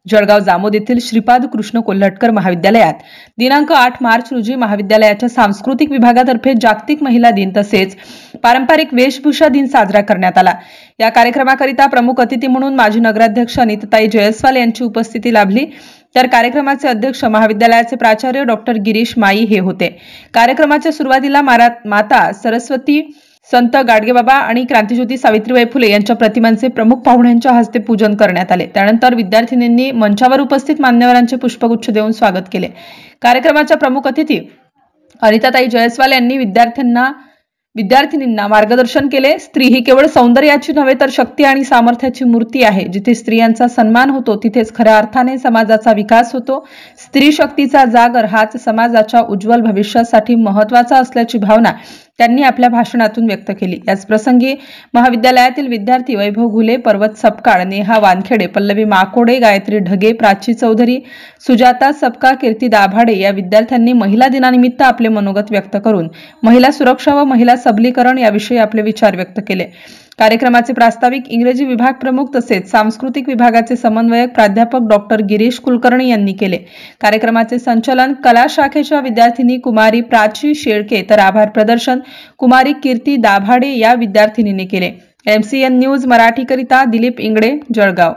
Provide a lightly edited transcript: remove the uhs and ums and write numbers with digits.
जळगाव जामोद येथील श्रीपाद कृष्ण कोल्हटकर महाविद्यालयात दिनांक 8 मार्च रोजी महाविद्यालयाच्या सांस्कृतिक विभागातर्फे जागतिक महिला दिन तसेच पारंपरिक वेशभूषा दिन साजरा करण्यात आला। या कार्यक्रमाकरिता प्रमुख अतिथी म्हणून माजी नगराध्यक्ष अनिताताई जयस्वाल यांची उपस्थिती लाभली। तर कार्यक्रमाचे अध्यक्ष महाविद्यालयाचे प्राचार्य डॉक्टर गिरीश माई हे होते। कार्यक्रमाच्या सुरुवातीला माता सरस्वती, संत गाडगेबाबा आणि क्रांतिज्योती सावित्रीबाई फुले यांच्या प्रतिमांचे प्रमुख पाहुण्यांच्या हस्ते पूजन करण्यात आले। त्यानंतर विद्यार्थिनींनी मंचावर उपस्थित मान्यवरांचे पुष्पगुच्छ देऊन स्वागत केले। कार्यक्रमाच्या प्रमुख अतिथी अनिताताई जयस्वाल यांनी विद्यार्थिनींना मार्गदर्शन केले। स्त्री ही केवळ सौंदर्याची नव्हे तर शक्ती आणि सामर्थ्याची मूर्ती आहे। जिथे स्त्रियांचा सन्मान होतो तिथेच खऱ्या अर्थाने समाजाचा विकास होतो। स्त्री शक्तीचा जागर हाच समाजाच्या उज्ज्वल भविष्यासाठी महत्त्वाचा असल्याची भावना त्यांनी आपल्या भाषणातून व्यक्त केली। याच प्रसंगी महाविद्यालयातील विद्यार्थी वैभव घुले, पर्वत सपकाळ, नेहा वानखेडे, पल्लवी माकोडे, गायत्री ढगे, प्राची चौधरी, सुजाता सपका, कीर्ती दाभाडे या विद्यार्थ्यांनी महिला दिनानिमित्त आपले मनोगत व्यक्त करून महिला सुरक्षा व महिला सबलीकरण याविषयी आपले विचार व्यक्त केले। कार्यक्रमाचे प्रास्ताविक इंग्रजी विभाग प्रमुख तसेच सांस्कृतिक विभागाचे समन्वयक प्राध्यापक डॉक्टर गिरीश कुलकर्णी यांनी केले। कार्यक्रमाचे संचालन कला शाखेच्या विद्यार्थिनी कुमारी प्राची शेळके तर आभार प्रदर्शन कुमारी कीर्ती दाभाडे या विद्यार्थिनीने केले। MCN न्यूज मराठी करिता दिलीप इंगडे, जळगाव।